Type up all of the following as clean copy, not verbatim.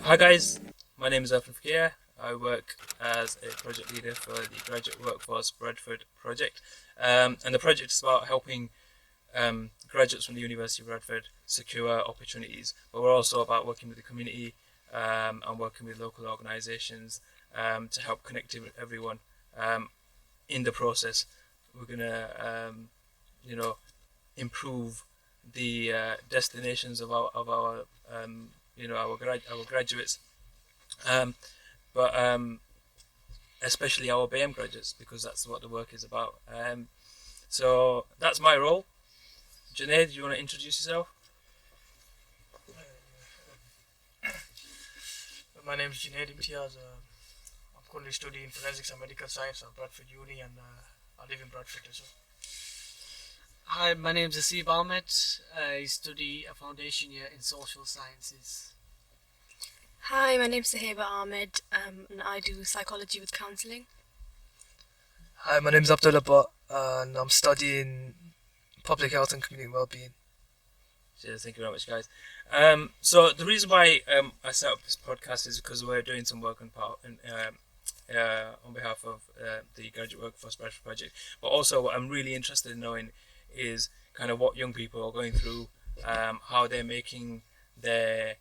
Hi guys, my name is Irfan Fakir. I work as a project leader for the Graduate Workforce Bradford project, and the project is about helping graduates from the University of Bradford secure opportunities, but we're also about working with the community and working with local organisations to help connect everyone. In the process, we're going to improve the destinations of our graduates, but especially our BM graduates, because that's what the work is about. So that's my role. Junaid, do you want to introduce yourself? My name is Junaid Imtiaz. I'm currently studying forensics and medical science at Bradford Uni, and I live in Bradford as well. Hi, my name is Asib Ahmed. I study a foundation year in social sciences. Hi, my name's Saheba Ahmed, and I do psychology with counselling. Hi, my name is Abdullah Bhatt, and I'm studying public health and community wellbeing. Cheers, thank you very much, guys. So the reason why I set up this podcast is because we're doing some work on behalf of the Graduate Workforce Bradford project, but also what I'm really interested in knowing is kind of what young people are going through, how they're making their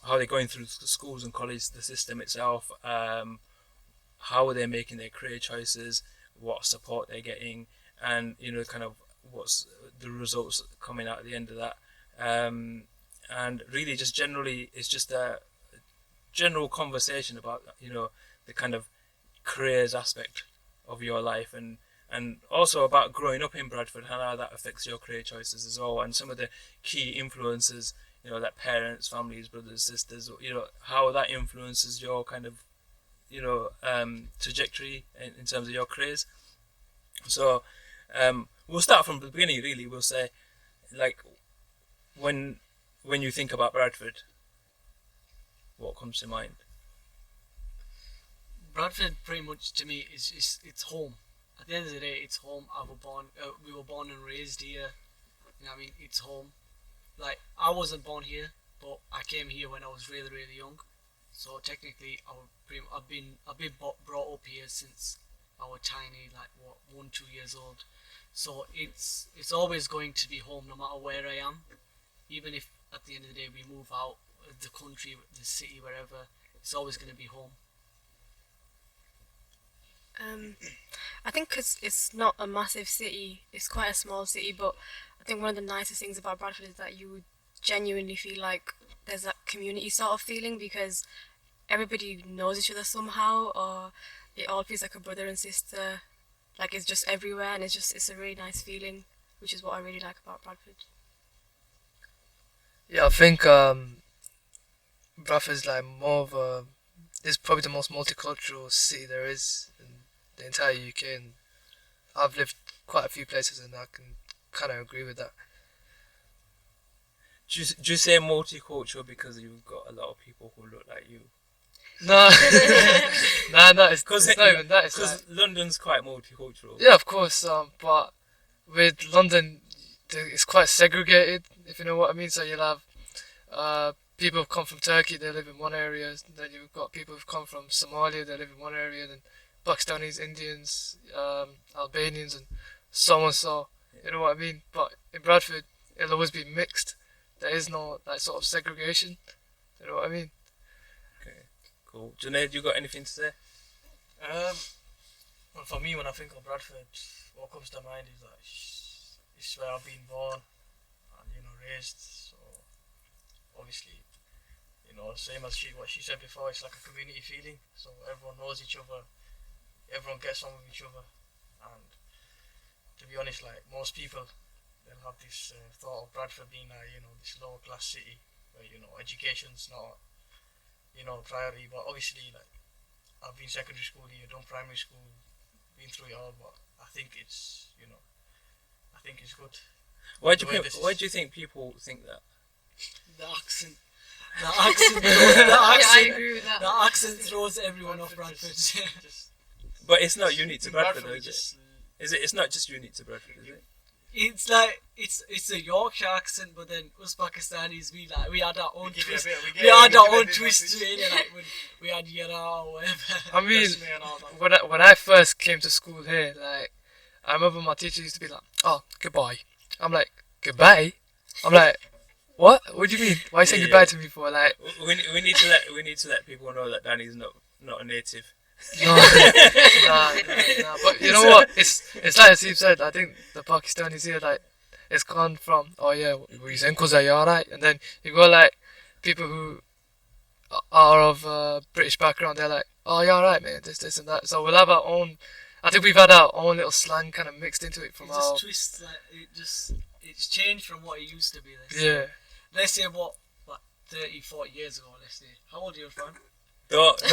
how they're going through the schools and college, the system itself, how they're making their career choices, what support they're getting, and kind of what's the results coming out at the end of that, and really just generally it's just a general conversation about the kind of careers aspect of your life, and also about growing up in Bradford and how that affects your career choices as well, and some of the key influences, like parents, families, brothers, sisters, how that influences your kind of trajectory in terms of your careers. So we'll start from the beginning. Really, we'll say, like, when you think about Bradford, what comes to mind? Bradford, pretty much to me, is it's home. At the end of the day, it's home. We were born and raised here. It's home. Like, I wasn't born here, but I came here when I was really, really young. So technically, I've been brought up here since I was tiny, like 1-2 years old. So it's always going to be home, no matter where I am. Even if at the end of the day we move out of the country, the city, wherever, it's always going to be home. I think because it's not a massive city, it's quite a small city, but I think one of the nicest things about Bradford is that you genuinely feel like there's that community sort of feeling, because everybody knows each other somehow, or it all feels like a brother and sister, like it's just everywhere, and it's a really nice feeling, which is what I really like about Bradford. Yeah, I think Bradford's like it's probably the most multicultural city there is in the entire UK, and I've lived quite a few places, and I can kind of agree with that. Do you say multicultural because you've got a lot of people who look like you? No, no, it's not even that. It's because London's quite multicultural. Yeah, of course, but with London, it's quite segregated, if you know what I mean. So you'll have people who've come from Turkey, they live in one area. Then you've got people who've come from Somalia, they live in one area. Then Pakistanis, Indians, Albanians, and so on. So you know what I mean. But in Bradford, it'll always be mixed. There is no that sort of segregation. You know what I mean? Okay, cool. Junaid, you got anything to say? Well, for me, when I think of Bradford, what comes to mind is that it's where I've been born and raised. So obviously, same as what she said before, it's like a community feeling. So everyone knows each other, everyone gets on with each other, and to be honest, like most people, they'll have this thought of Bradford being this lower class city where education's not priority. But obviously, like, I've been secondary school here, done primary school, been through it all, but I think it's I think it's good. Why do you think people think that? The accent. I agree with that. The accent throws everyone off Bradford. But it's not unique to Bradford, though, is it? It's not just unique to Bradford, is it? it's like it's a Yorkshire accent, but then us Pakistanis we had our own twist. We had our own twist to it, like when we had Yara or whatever. I mean, Resme and all that. when I first came to school here, like, I remember my teacher used to be like, "Oh, goodbye." I'm like, "Goodbye?" I'm like, "What? What do you mean? Why are you saying goodbye to me for?" Like, We need to let people know that Danny's not a native. no, nah. But you know what? It's like Steve said. I think the Pakistanis here, like, it's gone from, "Oh yeah, were you saying Kuzai, you alright?" And then you got like people who are of British background. They're like, "Oh, you're alright, man. This and that." So we'll have our own. I think we've had our own little slang kind of mixed into it from It just twists, like it's changed from what it used to be. Yeah. Let's say what 30, 40 years ago. Let's say. How old are you, Fran? No. You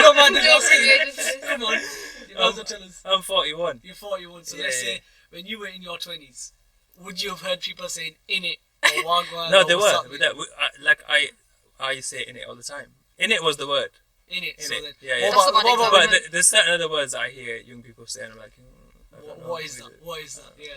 don't mind the answer. Come on. You might as well tell us. I'm 41. You're 41. So Yeah, let's yeah. say when you were in your 20s, would you have heard people saying "in it" or "wagwan"? No, or they what's were. happening? I say in it all the time. In it was the word. In it. In So it. then, Yeah, yeah. what about But women? there's certain other words I hear young people say, and I'm like, I don't know. What is that? What is that? Yeah.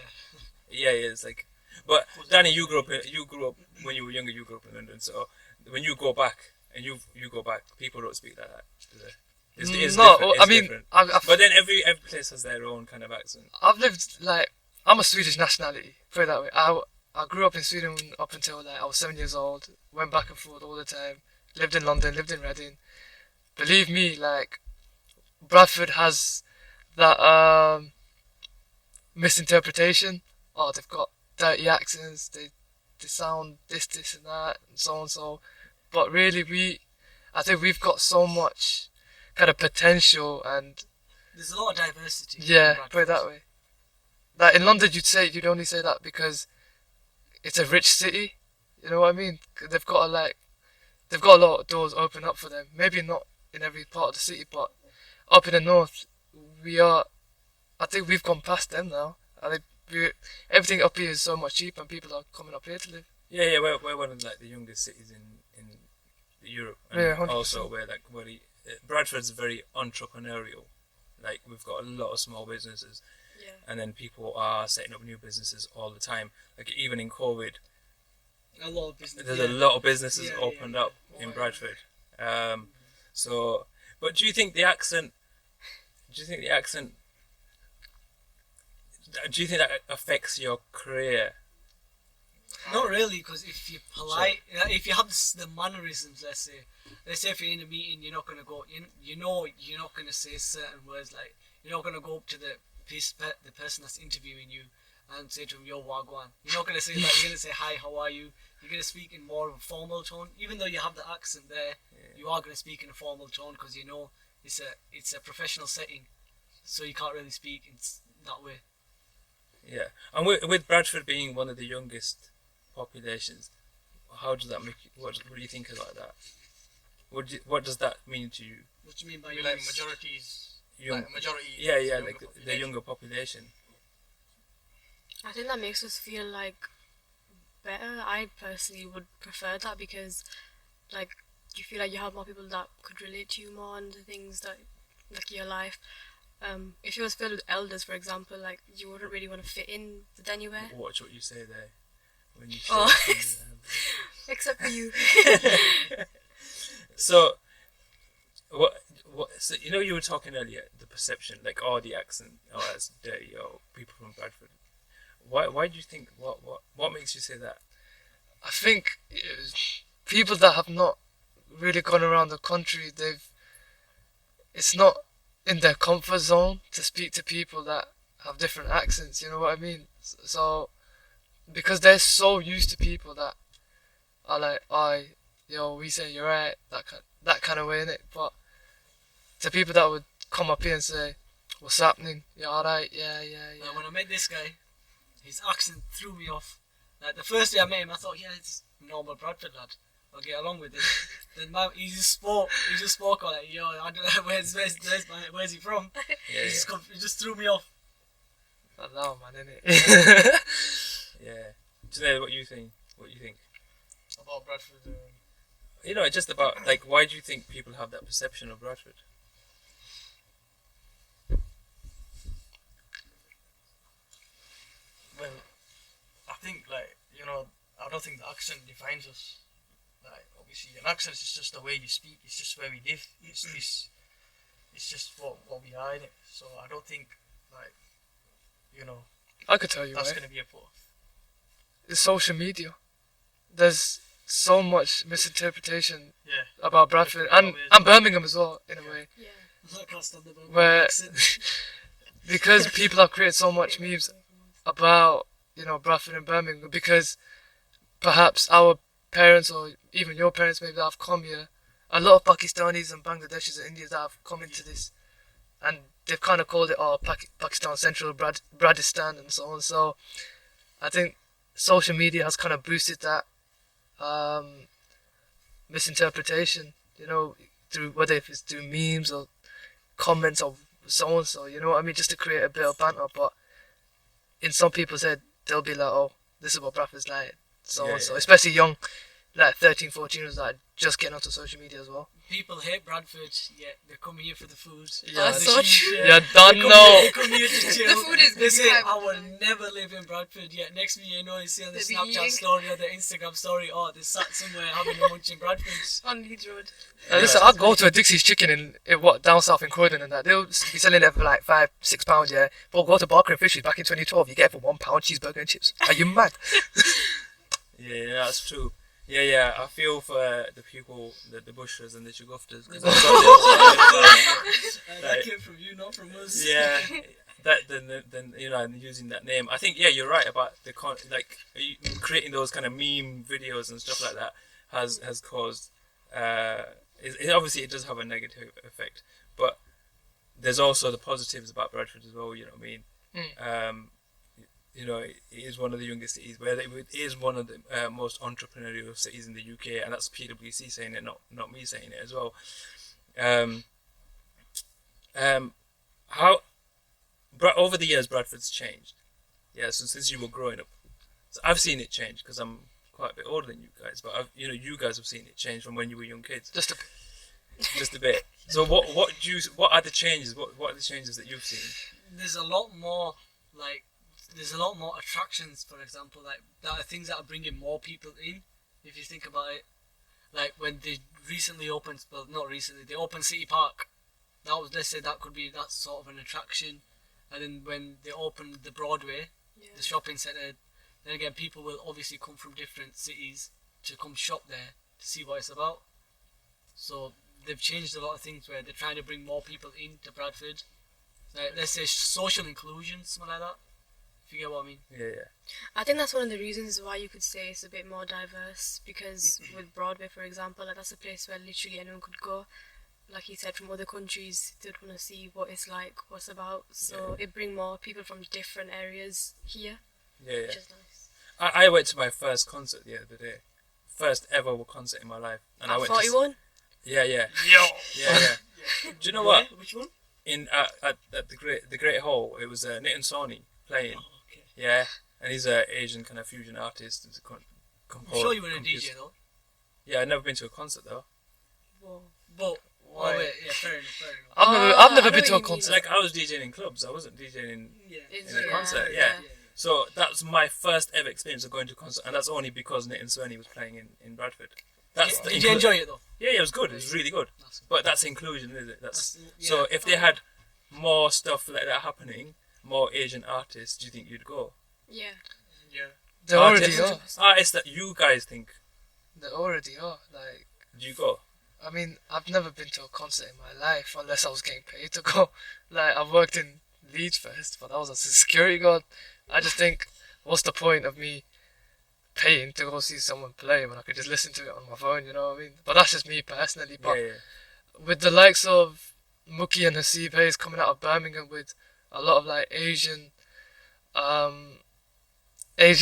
Yeah, it's like. But Danny, you grew up when you were younger. You grew up in London, so when you go back and you go back, people don't speak like that. Do they? It's no, different. It's I mean, different. I've But then every place has their own kind of accent. lived, like, I'm a Swedish nationality. Put it that way. I grew up in Sweden up until like I was 7 years old. Went back and forth all the time. Lived in London. Lived in Reading. Believe me, like, Bradford has that misinterpretation. Oh, they've got dirty accents. They sound this and that and so and so. But really, I think we've got so much kind of potential and There's a lot of diversity. yeah, in Bradford. put it that way. Like in London, you'd only say that because it's a rich city. You know what I mean? They've got a lot of doors open up for them. Maybe not in every part of the city, but up in the north, I think we've gone past them now. I think everything up here is so much cheaper, and people are coming up here to live. Yeah, we're one of like the youngest cities in Europe, and Yeah, 100%. also we're like Bradford's very entrepreneurial. Like we've got a lot of small businesses, Yeah. and then people are setting up new businesses all the time. Like even in COVID, A lot of business. there's yeah. a lot of businesses Yeah, opened yeah. up in Bradford. So, but do you think the accent? Do you think that affects your career? Not really, because if you're polite, if you have the mannerisms, let's say if you're in a meeting, you're not gonna go. You know, you're not gonna say certain words, like you're not gonna go up to the person that's interviewing you and say to him, "Yo, wagwan." You're not gonna say that. You're gonna say, "Hi, how are you?" You're gonna speak in more of a formal tone, even though you have the accent there. You are gonna speak in a formal tone because you know it's a professional setting, so you can't really speak in that way. Yeah, and with Bradford being one of the youngest populations, how does that make you? What do you think about that? What does that mean to you? What do you mean by Maybe like yours? majorities. Young, Like majority. yeah, younger like the population. younger population. I think that makes us feel like better. I personally would prefer that because, like, you feel like you have more people that could relate to you more on the things that, like, your life. If it was filled with elders, for example, like, you wouldn't really want to fit in with anywhere. Watch what you say there. When you say Oh. things, Except for you. So, what? So you were talking earlier the perception, like, oh, the accent, oh, that's dirty, oh, people from Bradford. Why do you think? What makes you say that? I think people that have not really gone around the country, it's not in their comfort zone to speak to people that have different accents. You know what I mean? So because they're so used to people that are like, yo, we say you're right, that kind of way, innit? But to people that would come up here and say, what's happening? You alright? Yeah. Like when I met this guy, his accent threw me off. Like the first day I met him, I thought, yeah, it's a normal Bradford lad. I'll get along with it. Then he just spoke like, yo, I don't know, where's he from? Yeah, He just threw me off. I know, man, innit? yeah. Today, what you think? About Bradford. Just about like, why do you think people have that perception of Bradford? Well, I think like I don't think the accent defines us. Like obviously, an accent is just the way you speak. It's just where we live. It's just what we are in it. So I don't think like I could tell you, that's right? gonna be a part. It's social media. There's so much misinterpretation Yeah. about Bradford and Birmingham as well, in a way. Yeah. I can't stand the Birmingham Where accent. because people have created so much memes about Bradford and Birmingham, because perhaps our parents or even your parents maybe that have come here, a lot of Pakistanis and Bangladeshis and Indians that have come into this, and they've kind of called it Pakistan Central Bradistan and so on. So I think social media has kind of boosted that misinterpretation, through whether if it's through memes or comments or so on. So you know what I mean, just to create a bit of banter. But in some people's head, they'll be like, "Oh, this is what Bradford's like." So Yeah, on. So yeah. especially young, like 13, 14 was like just getting onto social media as well. People hate Bradford, yet they come here for the food. Yeah, That's so true. Yeah, don't know. They come here to chill. The food is They good. say, Yeah. I will never live in Bradford, yet next thing you know, you see on the They'll be Snapchat eating. story or the Instagram story, oh, they sat somewhere having a munch in Bradford. On Leeds Road. Listen, I'll go to a Dixie's Chicken in what down south in Croydon and that. They'll be selling it for like £5-6, yeah. But go to Barker and Fisheries back in 2012, you get it for £1 cheeseburger and chips. Are you mad? Yeah, that's true. Yeah, I feel for the people, the bushers and the Chugofters. That came from you, not from us. Yeah, that then and using that name. I think you're right about the creating those kind of meme videos and stuff like that has caused. Obviously it does have a negative effect, but there's also the positives about Bradford as well. You know what I mean? It is one of the youngest cities, where it is one of the most entrepreneurial cities in the UK, and that's PwC saying it, not me saying it as well. Over the years, Bradford's changed. Yeah, so since you were growing up, so I've seen it change because I'm quite a bit older than you guys, but you guys have seen it change from when you were young kids. Just a bit. Just a bit. So what are the changes? What are the changes that you've seen? There's a lot more attractions, for example, like that are things that are bringing more people in. If you think about it, like when they recently opened, well, not recently, they opened City Park. Let's say that could be that sort of an attraction. And then when they opened the Broadway, the shopping centre, then again people will obviously come from different cities to come shop there to see what it's about. So they've changed a lot of things where they're trying to bring more people into Bradford. Like, let's say social inclusion, something like that. If you get what I mean. Yeah. I think that's one of the reasons why you could say it's a bit more diverse, because with Broadway, for example, like that's a place where literally anyone could go. Like you said, from other countries, they'd want to see what it's like, what's about. So it bring more people from different areas here, Yeah. which is nice. I went to my first concert the other day, first ever concert in my life, and I At went 41? Yeah. Yo. Yeah. Do you know what? Which one? At the Great Hall, it was Nitin Sawhney playing. Oh, okay. Yeah, and he's an Asian kind of fusion artist. He's a I'm sure you were a DJ though. Yeah, I've never been to a concert though. Whoa. But Why? wait, yeah, fair enough. I've I never know been what to a you mean. concert. Like I was DJing in clubs. I wasn't DJing It's- in a concert. Yeah. So that was my first ever experience of going to a concert, and that's only because Nitin Sawhney was playing in Bradford. Did you enjoy it though? Yeah, it was good. It was really good. That's- But that's inclusion, isn't it? that's- So yeah. if they had more stuff like that happening, more Asian artists, do you think you'd go? Yeah. Yeah. They already are. Artists that you guys think, They already are. Like, do you go? I mean, I've never been to a concert in my life unless I was getting paid to go. Like, I've worked in Leeds first, but I was as a security guard. I just think, what's the point of me paying to go see someone play when I could just listen to it on my phone, you know what I mean? But that's just me personally. But Yeah. with the likes of Mookie and Hasib Hayes coming out of Birmingham with a lot of like Asian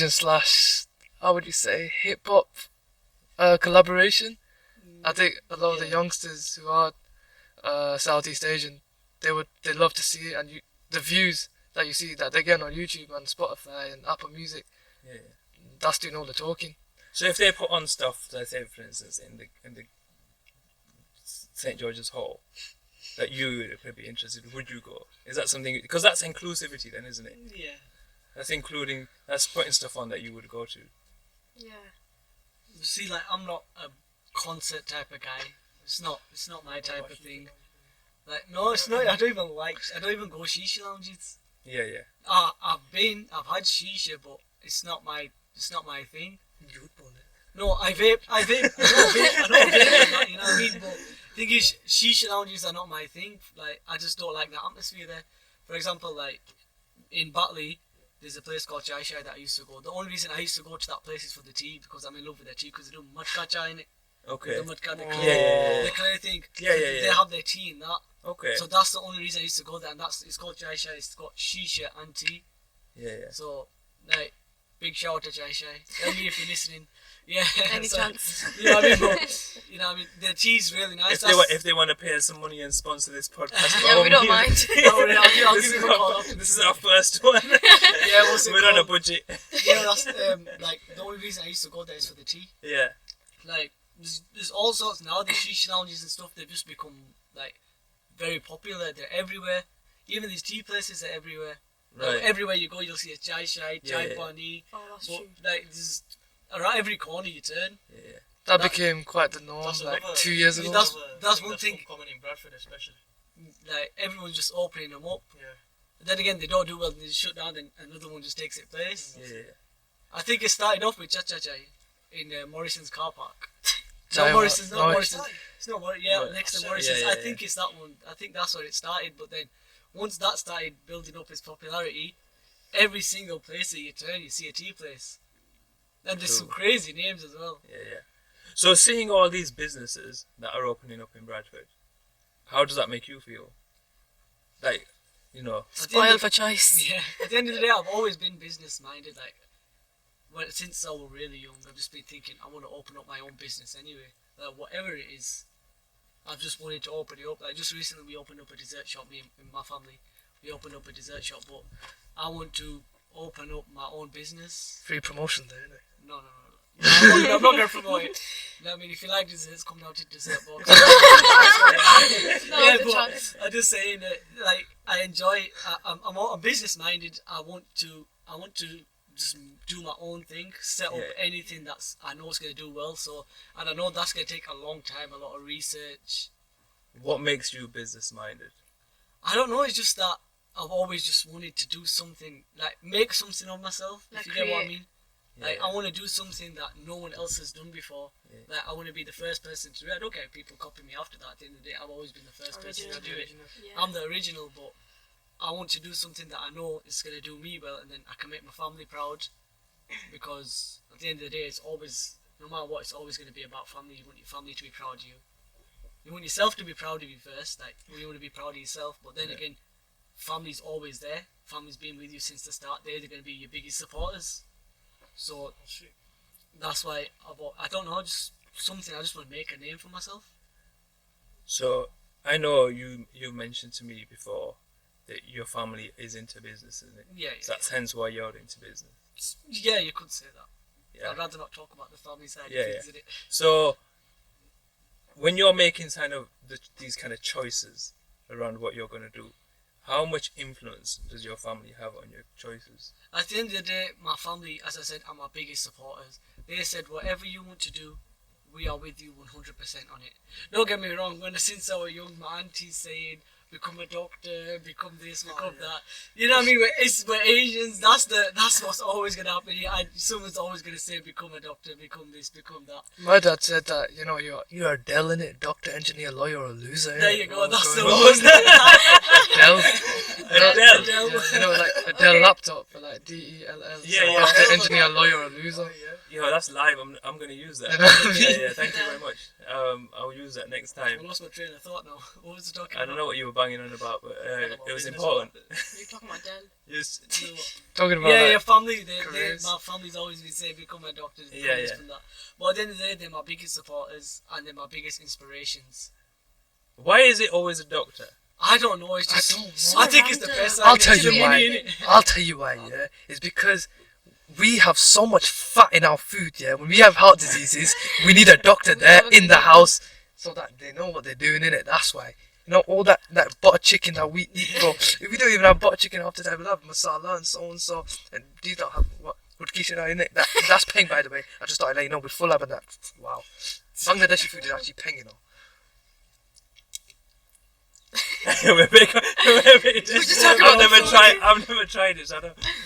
slash, how would you say, hip hop collaboration. I think a lot of the youngsters who are Southeast Asian, they love to see it, and the views that you see that they get on YouTube and Spotify and Apple Music, Yeah. that's doing all the talking. So if they put on stuff, let's say for instance in the St George's Hall, that you would be interested, would you go? Is that something? Because that's inclusivity, then, isn't it? Yeah. That's putting stuff on that you would go to. Yeah. See, like, I'm not a concert type of guy. It's not my type of thing. Like, no, it's not. I don't even go shisha lounges. Yeah. I've had shisha, but it's not my thing. No, I vape. I know vape. You know what I mean? But the thing is, shisha lounges are not my thing. Like, I just don't like the atmosphere there. For example, like in Batley, there's a place called Chai Shai that I used to go. The only reason I used to go to that place is for the tea, because I'm in love with their tea, because they do matka chai in it. Okay. The matka, Yeah. the clear thing. Yeah. They have their tea in that. Okay. So that's the only reason I used to go there, and it's called Chai Shai. It's got shisha and tea. Yeah. So, like, big shout out to Chai Shai. Tell me if you're listening. Yeah. Any so, chance? You know what I mean? But, you know what I mean? The tea's really nice. If they want to pay us some money and sponsor this podcast, Yeah, we don't mind. I'll give you a call after This is our first one. Yeah, We're on a budget. Yeah, that's like the only reason I used to go there is for the tea. Yeah. Like, there's all sorts now. The shisha lounges and stuff, they've just become like very popular. They're everywhere. Even these tea places are everywhere. Right. Like, everywhere you go, you'll see a chai shai, chai Yeah. pani. Oh, that's But, true. like, there's around every corner you turn. Yeah. That became quite the norm, That's like another- 2 years ago. That's one thing. Common in Bradford, especially. Like, everyone's just opening them up. Yeah. Then again, they don't do well, they shut down, then another one just takes its place. Yeah. I think it started off with Cha Cha Chai in Morrison's car park. Chai Not Morrison's, not no, Morrison's. It's not Morrison's, yeah, Right. next to Yeah, Morrison's. yeah, I yeah. think it's that one. I think that's where it started, but then once that started building up its popularity, every single place that you turn, you see a tea place. And there's some True. crazy names as well. Yeah. So seeing all these businesses that are opening up in Bradford, how does that make you feel? Like, At the end Spoiled of- for choice. Yeah, at the end of the day, I've always been business minded. Like, since I was really young, I've just been thinking I want to open up my own business anyway. Like, whatever it is, I've just wanted to open it up. Like, just recently, we opened up a dessert shop. Me and my family, we opened up a dessert shop. But I want to open up my own business. Free promotion there, innit? No. I'm not going to promote it. You know what I mean? If you like desserts, come down to dessert box. No, Yeah, the but chance. I'm just saying that, like, I enjoy. I'm business minded. I want to just do my own thing, set up Yeah. anything that's I know it's gonna do well. So, and I know that's gonna take a long time, a lot of research. what makes you business minded? I don't know. It's just that I've always just wanted to do something, like make something of myself. Like if you get what I create. mean. Like, Yeah. I want to do something that no one else has done before. Yeah. Like, I want to be the first person to do it. I don't care if people copy me after that. At the end of the day, I've always been the first person to do it. Yeah. I'm the original, but I want to do something that I know is going to do me well, and then I can make my family proud. Because at the end of the day, it's always, no matter what, it's always going to be about family. You want your family to be proud of you. You want yourself to be proud of you first. Like, you want to be proud of yourself. But then again, family's always there. Family's been with you since the start. They're going to be your biggest supporters. So that's why I don't know, just something. I just want to make a name for myself. So I know you mentioned to me before that your family is into business, isn't it? Yeah, So that's hence why you're into business. yeah, you could say that. Yeah. I'd rather not talk about the family side Yeah, of things, innit? So when you're making kind of these kind of choices around what you're going to do, how much influence does your family have on your choices? At the end of the day, my family, as I said, are my biggest supporters. They said, whatever you want to do, we are with you 100% on it. Don't get me wrong, since I was young, my auntie's saying, become a doctor, become this, become that. You know what I mean? We're Asians. That's what's always gonna happen. Someone's always gonna say, become a doctor, become this, become that. My dad said that, you're a Dell, innit? Doctor, engineer, lawyer, or loser. There innit? you go. Oh, That's the God. one. Dell. Adele. Like a Dell laptop, for like DELL. Yeah. Doctor, engineer, lawyer, or loser. Yo, that's live. I'm going to use that. You know what I mean? Yeah. Thank you very much. I'll use that next time. I lost my train of thought now. What was I talking I about? don't know what you were banging on about, but it was business important. You're talking about Dell. Yes. Talking about Yeah, like, family. careers. My family's always been saying, become a doctor, become Yeah, this, yeah. become that. But at the end of the day, they're my biggest supporters and they're my biggest inspirations. Why is it always a doctor? I don't know. It's just. I don't know. I think it's the best. I'll idea. tell It's you the why. money, innit? I'll tell you why, yeah. It's because we have so much fat in our food, yeah. When we have heart diseases, we need a doctor there in the house so that they know what they're doing, innit? That's why. You know, all that butter chicken that we eat, bro. If we don't even have butter chicken half the time, we'll have masala and so and so. And these don't have what kisha in it. That's peng, by the way. I just thought I'd let you know, we're full up of that. Wow. Bangladeshi food is actually peng, you know. We're big. I've never tried it, so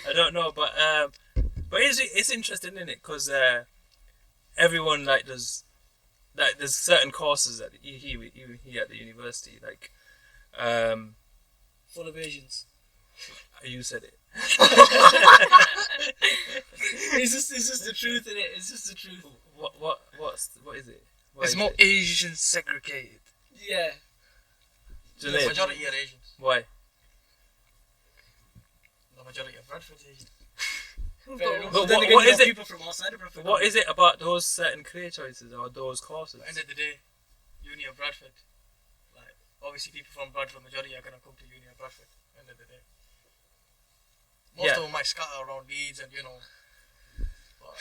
I don't know. But it's interesting, isn't it? Because everyone like does. Like there's certain courses that even here at the university, like Full of Asians. you said it. It's just the truth in it. It's just the truth. What is it? What It's is more it? Asian segregated. Yeah. The Junaid, majority are Asians. why? The majority of Bradford's Asian. Fair enough. But Then what again, you is know it- people from outside of Bradford. What is it about those certain career choices or those courses? At the end of the day, Uni of Bradford, like obviously people from Bradford, majority are gonna come to Uni of Bradford. End of the day, most Yeah. of them might scatter around Leeds and you know. But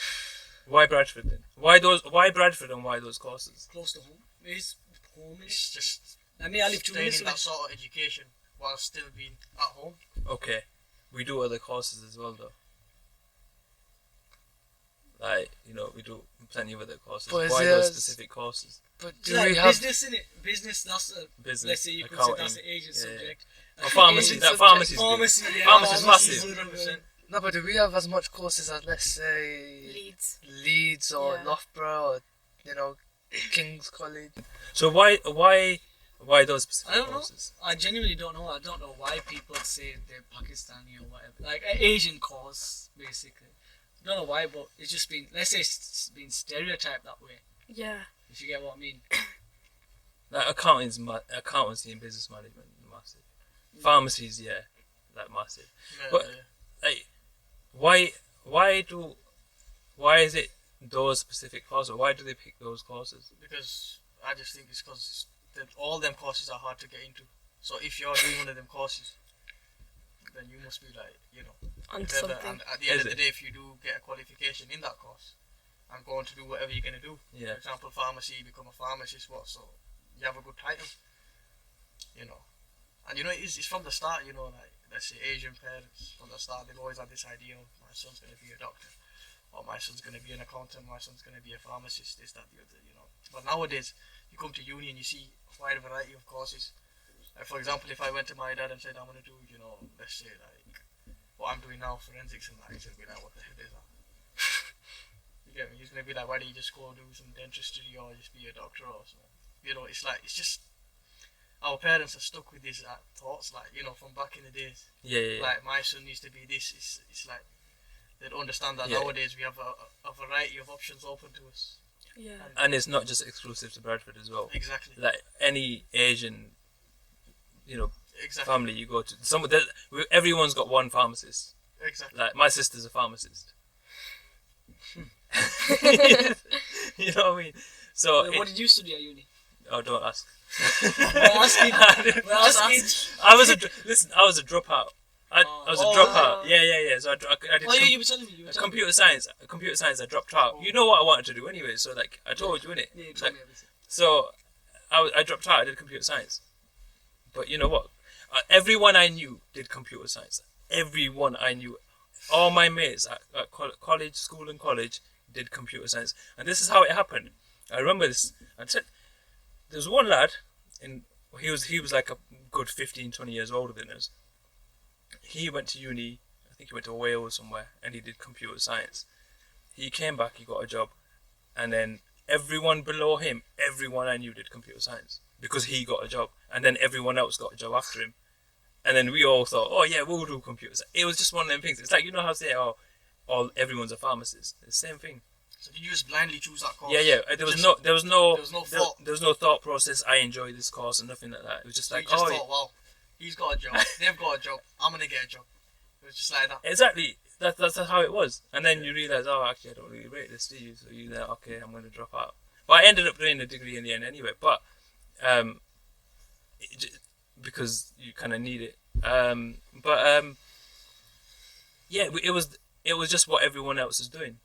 Why Bradford then? Why Bradford and why those courses? Close to home. It's home. it's just I mean, I live 2 minutes staying in away. that sort of education while still being at home. Okay, we do other courses as well though. Like we do plenty of other courses. But is Why there- those specific courses? But It's do like we have... business in it. Business, that's a Business, let's say you could say accounting. that's an Asian Yeah, yeah. subject. Or pharmacy. Asian That subject. pharmacy's big. Pharmacy, yeah. Pharmacy's Pharmacy, massive. 100%. No, but do we have as much courses as, let's say, Leeds or Yeah. Loughborough or, King's College? So why those specific I don't know. courses? I genuinely don't know. I don't know why people say they're Pakistani or whatever. Like an Asian cause, basically. I don't know why, but it's just been, let's say it's been stereotyped that way. Yeah. If you get what I mean. Like accountancy and business management, massive. Pharmacies, yeah, like massive. Yeah, But- Like, why is it those specific courses? Why do they pick those courses? because I just think it's because all them courses are hard to get into. So if you're doing one of them courses, then you must be like, On better. something. And at the end Is of the it? day, if you do get a qualification in that course and go on to do whatever you're gonna do, Yeah. for example, pharmacy, you become a pharmacist, so you have a good title, And it's from the start, like let's say Asian parents from the start, they've always had this idea of my son's gonna be a doctor, or my son's gonna be an accountant, my son's gonna be a pharmacist, this, that, the other, But nowadays, you come to uni and you see a wide variety of courses. Like for example, if I went to my dad and said I'm gonna do, let's say like what I'm doing now, forensics and that, he's gonna be like, what the hell is that? You get me? He's gonna be like, why don't you just go do some dentistry or just be a doctor or something? It's just our parents are stuck with these thoughts, like from back in the days. Yeah. Like my son needs to be this. It's like they don't understand that Yeah. nowadays we have a variety of options open to us. Yeah. And it's not just exclusive to Bradford as well. Exactly. Like any Asian, Exactly. family you go to, everyone's got one pharmacist. Exactly. Like my sister's a pharmacist. You know what I mean? So What did you study at uni? don't ask. We're asking. We're asking. I was a dropout. I was a Oh. dropout. Yeah. So I did Oh, yeah, you were telling me. You were telling me. computer science. Computer science. I dropped out. You know what I wanted to do anyway. So like I told you, innit? Yeah, you told Like, me everything. so I dropped out. I did computer science. But you know what? Everyone I knew did computer science. Everyone I knew, all my mates at college, school and college did computer science. And this is how it happened. I remember this. I said, there was one lad, and he was like a good 15, 20 years older than us. He went to uni, I think he went to Wales somewhere, and he did computer science. He came back, he got a job, and then everyone below him, everyone I knew did computer science because he got a job, and then everyone else got a job after him. And then we all thought, oh yeah, we'll do computer science. It was just one of them things. It's like, how they say, everyone's a pharmacist. It's the same thing. So did you just blindly choose that course? Yeah. There was no thought. there was no thought process. I enjoy this course and nothing like that. It was just So like, you just thought, wow, he's got a job, they've got a job, I'm gonna get a job. It was just like that. exactly. That's how it was. And then you realise, actually, I don't really rate this, do you? So you're like, okay, I'm going to drop out. But I ended up doing a degree in the end anyway. But because you kind of need it. Yeah, it was just what everyone else is doing.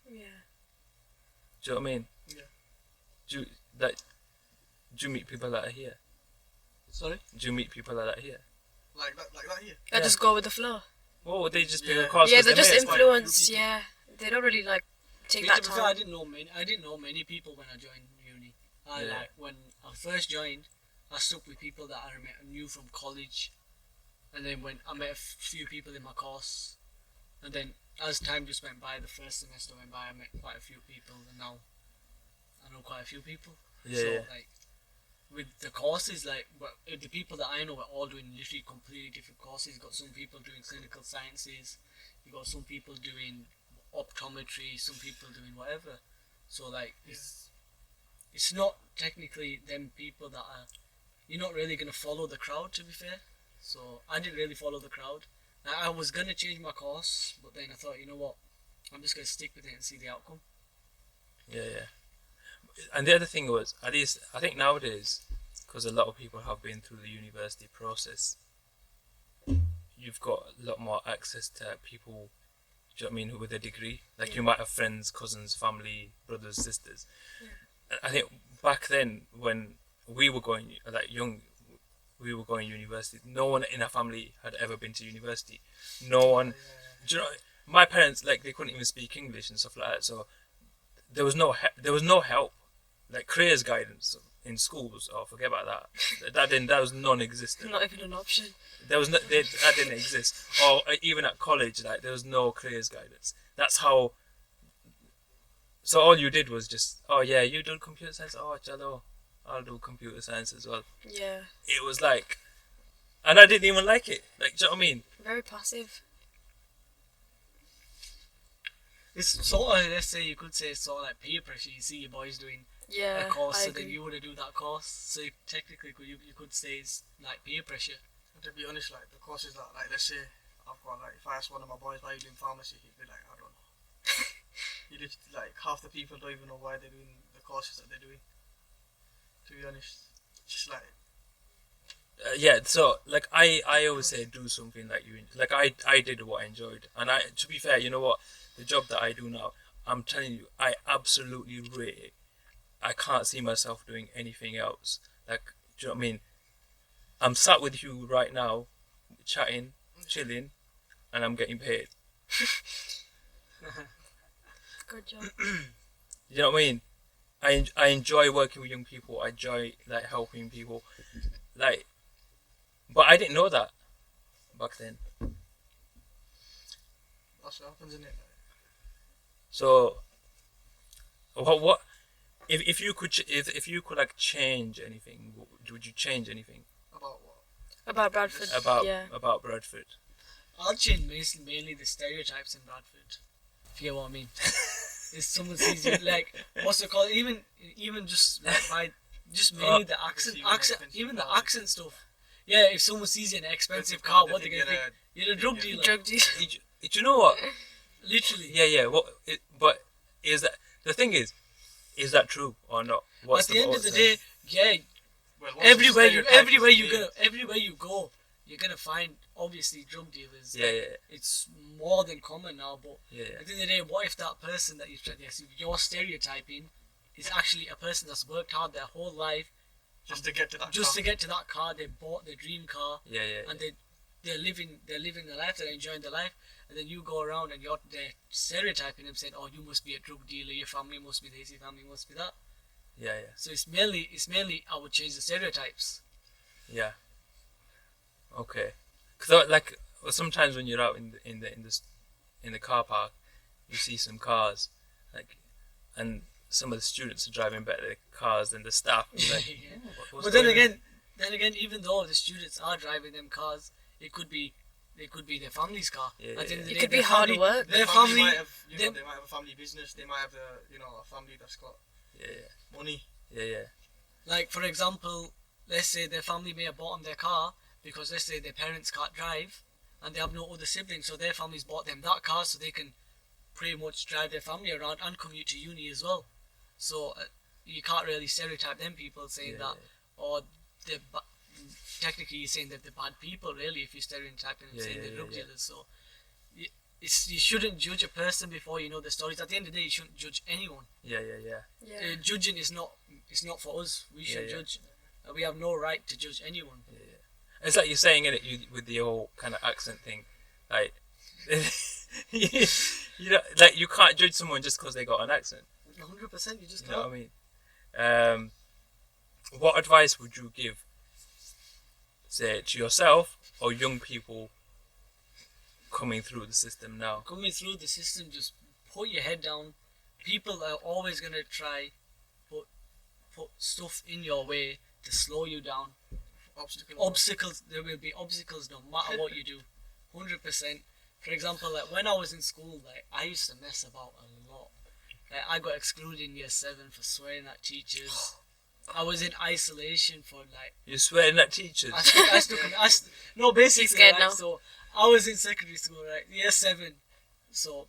Yeah. Do you know what I mean? Yeah. Do you meet people that are here? Sorry? Do you meet people like that here? Like that here. They Yeah. just go with the flow. Or would they just pick Yeah. a course? Yeah, 'cause they're their just mates might- influenced. people. Yeah, they don't really like take Me, that to be fair, I time. didn't know many people when I joined uni. Yeah. Like when I first joined, I stuck with people that knew from college, and then when I met a few people in my course, and then as time just went by, the first semester went by, I met quite a few people, and now I know quite a few people. Yeah, So yeah. like with the courses, like the people that I know are all doing literally completely different courses. You got some people doing clinical sciences, you got some people doing optometry, some people doing whatever. So like it's not technically them people that are. You're not really gonna follow the crowd, to be fair. So I didn't really follow the crowd. I was gonna change my course, but then I thought, you know what, I'm just gonna stick with it and see the outcome. Yeah, yeah. And the other thing was, at least I think nowadays, because a lot of people have been through the university process, you've got a lot more access to people. Do you know what I mean? With a degree, like you might have friends, cousins, family, brothers, sisters. And I think back then when we were going like young, we were going university. No one in our family had ever been to university. No one. Do you know? My parents like they couldn't even speak English and stuff like that. So there was no help, like careers guidance in schools. Oh, forget about that. That was non-existent. Not even an option. There was that didn't exist. Or even at college, like there was no careers guidance. That's how. So all you did was just, oh yeah, you do computer science. Oh, chalo, I'll do computer science as well. Yeah, It was like, and I didn't even like it. Like, do you know what I mean? very passive. It's sort of, let's say, you could say it's sort of like peer pressure. You see your boys doing Yeah, a course, I so agree. then you want to do that course. So technically, you could say it's like peer pressure. And to be honest, like the courses that, like, let's say I've got, like, if I ask one of my boys why you doing pharmacy, he'd be like, I don't know. He literally, like, half the people don't even know why they're doing the courses that they're doing. To be honest, just like Yeah. So like I always say do something like you like I did what I enjoyed, and to be fair, you know what, the job that I do now, I'm telling you, I absolutely rate it. I can't see myself doing anything else. Like, do you know what I mean? I'm sat with you right now, chatting, chilling, and I'm getting paid. Good job. You know what I mean? I enjoy working with young people. I enjoy like helping people, like, but I didn't know that back then. that's what happens, isn't it? So, what if you could if you could like change anything? Would you change anything About what? About Bradford. yeah. about Bradford? I'll change mainly the stereotypes in Bradford. If you get what I mean. If someone sees you like, what's it called? Even just like by just mainly the accent, receiving an expensive even the car. accent stuff. Yeah, if someone sees you in an expensive car, what they gonna think? You're a drug dealer. Drug dealer. Do you know what? Literally. Yeah. But is that the thing? Is that true or not? At the end of the day, yeah, Well, what's the everywhere stereotype you go, you're gonna find obviously drug dealers. Yeah. It's more than common now, but Yeah. at the end of the day, what if that person that you're stereotyping is actually a person that's worked hard their whole life just to get to that just car. to get to that car? They bought their dream car, Yeah. and they're living their life, they're enjoying their life, and then you go around and they're stereotyping them, saying, "Oh, you must be a drug dealer. Your family must be this. Your family must be that." Yeah. So it's mainly I would change the stereotypes. Yeah. Okay. Because like sometimes when you're out in the car park, you see some cars, like, and some of the students are driving better cars than the staff. You're like, Yeah. what's But then going on? again, even though the students are driving them cars, it could be their family's car. Yeah, At the end of the It day, could be their hard family- work. Their family, might have, them- they might have a family business. They might have a family that's got Yeah. money. Yeah. like for example, let's say their family may have bought them their car because let's say their parents can't drive and they have no other siblings, so their family's bought them that car so they can pretty much drive their family around and commute to uni as well. So you can't really stereotype them people saying Yeah, that, or technically you're saying that they're bad people really if you're stereotyping them saying they're drug dealers. So you shouldn't judge a person before you know the stories. At the end of the day, you shouldn't judge anyone. Yeah. Yeah. Judging is not for us. We should Yeah. judge and we have no right to judge anyone. It's like you're saying it with the whole kind of accent thing, like you know, like you can't judge someone just because they got an accent. 100%, you just You know can't. what I mean? What advice would you give, say, to yourself or young people coming through the system now? Coming through the system, just put your head down. People are always gonna try put stuff in your way to slow you down. Obstacles. There will be obstacles no matter what you do. 100%. For example, like when I was in school, like I used to mess about a lot. Like I got excluded in year 7 for swearing at teachers. I was in isolation for like. You're swearing at teachers. No, basically, He's scared right, now. so I was in secondary school, right, year 7. So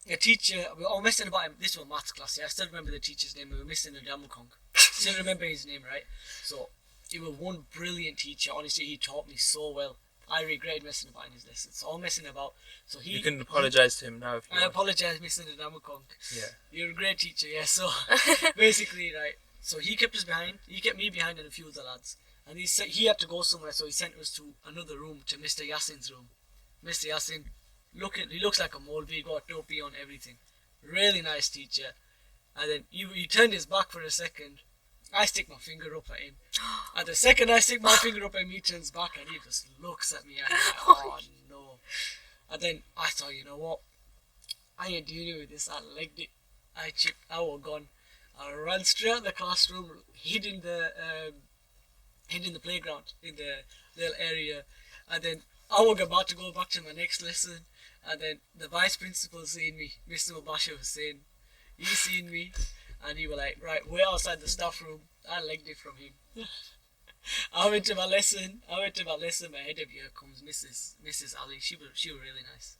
a teacher, we were messing about him. This was maths class. Yeah, I still remember the teacher's name. We were missing a Damukong. Still remember his name, right? So he was one brilliant teacher. Honestly, he taught me so well. I regretted messing about in his lessons. So all messing about. So he. You can apologise to him now if you I want. apologize, Mr. Damukong. Yeah. You're a great teacher, yeah. So basically, right. So he kept us behind. He kept me behind and a few of the lads. And he said he had to go somewhere, so he sent us to another room, to Mr. Yassin's room. Mr. Yassin, he looks like a Molvi, got a topi on, everything. Really nice teacher. And then he turned his back for a second. I stick my finger up at him. And the second I stick my finger up at him, he turns back and he just looks at me. And I'm like, oh no. And then I thought, you know what? I ain't dealing with this. I legged it. I chipped. I was gone. I ran straight out the classroom, hid in the playground, in the little area. And then I was about to go back to my next lesson. And then the vice principal seen me. Mr. Mubashir was saying, he seen me. And he was like, right, we're outside the staff room. I legged it from him. I went to my lesson. My head of year comes Mrs. Ali. She was really nice.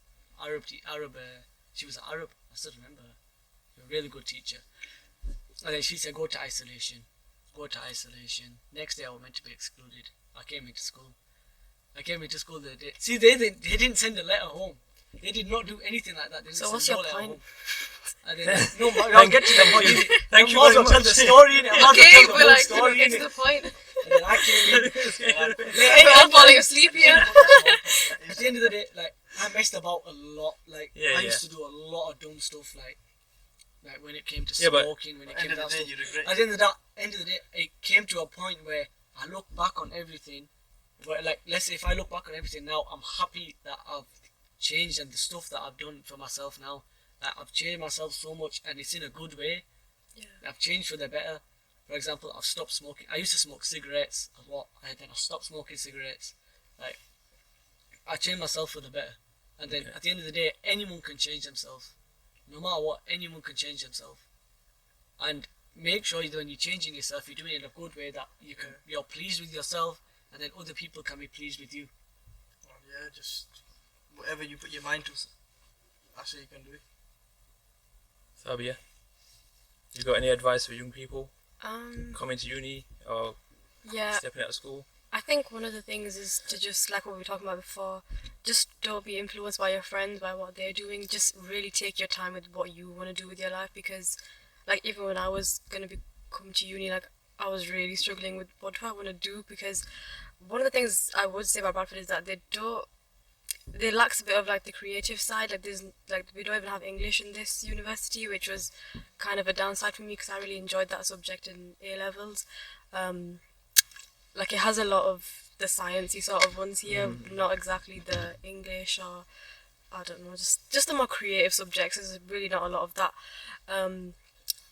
She was an Arab. I still remember her. She was a really good teacher. And then she said, go to isolation. Next day I was meant to be excluded. I came into school the day. See, they didn't send a letter home. They did not do anything like that. They didn't So send what's no your letter point? home. And then, no, I'll get to the point. Thank you I might as very well tell much. the story. I might as well Okay, tell the we're whole like, story. get to innit? the point. And then I came I'm falling asleep here. At the end of the day, like I messed about a lot. Like Yeah, I used to do a lot of dumb stuff. Like when it came to Yeah, but smoking, when it came to that stuff. you regret. At the end of the day, it came to a point where I look back on everything. Where like, let's say if I look back on everything now, I'm happy that I've changed and the stuff that I've done for myself now. I've changed myself so much, and it's in a good way. Yeah. I've changed for the better. For example, I've stopped smoking. I used to smoke cigarettes a lot, and then I stopped smoking cigarettes. Like, I changed myself for the better. And then at the end of the day, anyone can change themselves. No matter what, anyone can change themselves. And make sure that when you're changing yourself, you're doing it in a good way, that you're pleased with yourself, and then other people can be pleased with you. Yeah, just whatever you put your mind to, that's what you can do. Sabia, you got any advice for young people Um, coming to uni or yeah, stepping out of school? I think one of the things is to just, like what we were talking about before, just don't be influenced by your friends, by what they're doing. Just really take your time with what you want to do with your life, because, like, even when I was going to come to uni, like, I was really struggling with what do I want to do, because one of the things I would say about Bradford is that they lacks a bit of like the creative side. Like we don't even have English in this university, which was kind of a downside for me because I really enjoyed that subject in A levels. Like it has a lot of the sciencey sort of ones here, not exactly the English or I don't know, just the more creative subjects. There's really not a lot of that.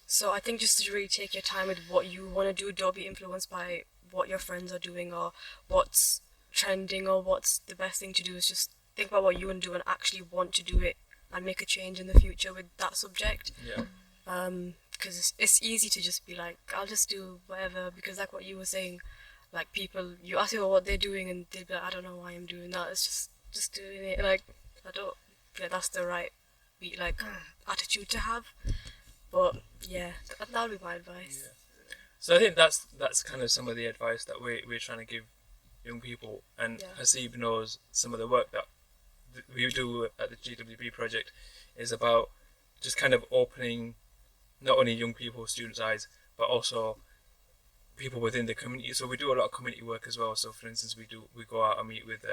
So I think just to really take your time with what you want to do. Don't be influenced by what your friends are doing or what's trending or what's the best thing to do. Is just think about what you want to do and actually want to do it and make a change in the future with that subject. Yeah. Because it's easy to just be like, I'll just do whatever, because like what you were saying, like people, you ask people what they're doing and they'll be like, I don't know why I'm doing that, it's just doing it. Like, I don't feel like that's the right attitude to have. But yeah, that would be my advice. Yeah. So I think that's kind of some of the advice that we're trying to give young people, and Yeah. Hasib knows some of the work that we do at the GWB project is about just kind of opening not only young people, students' eyes, but also people within the community. So we do a lot of community work as well. So for instance, we go out and meet with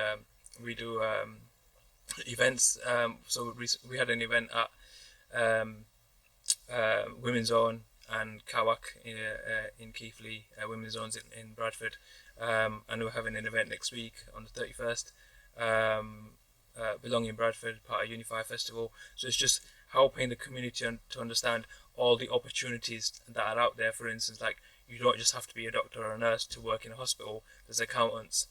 we do events. So we had an event at Women's Zone and Kawak in Keighley, Women's Zones in Bradford, and we're having an event next week on the 31st. Belonging Bradford, part of Unify Festival. So it's just helping the community to understand all the opportunities that are out there. For instance, like you don't just have to be a doctor or a nurse to work in a hospital. There's accountants,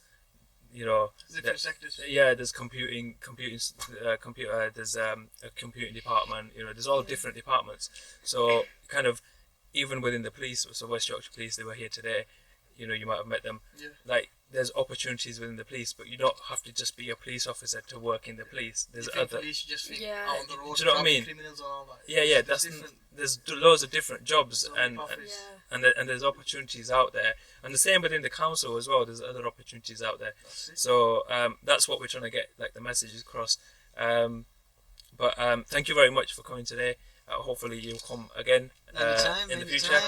you know. Different sectors. Yeah, there's computing, computer. There's a computing department. You know, there's all different departments. So kind of even within the police. So West Yorkshire Police, they were here today. You know, you might have met them. Yeah. Like there's opportunities within the police, but you don't have to just be a police officer to work in the police. There's other. Police just think Yeah. out on the road. Do you know what I mean? Criminals and all that. Yeah. There's There's loads of different jobs so many and pathways. and there's opportunities out there, and the same within the council as well. There's other opportunities out there. That's it. So that's what we're trying to get, like the messages across. But thank you very much for coming today. Hopefully you'll come again Anytime, in the anytime. future.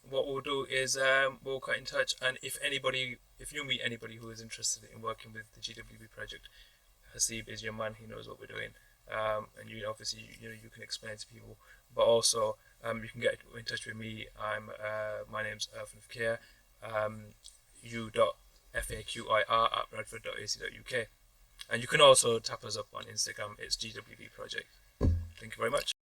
What we'll do is we'll get in touch, and if you meet anybody who is interested in working with the GWB project, Hasib is your man. He knows what we're doing, and you obviously you can explain to people. But also you can get in touch with me. My name's Irfan Fakir. u.fakir@bradford.ac.uk, and you can also tap us up on Instagram. It's GWB Project. Thank you very much.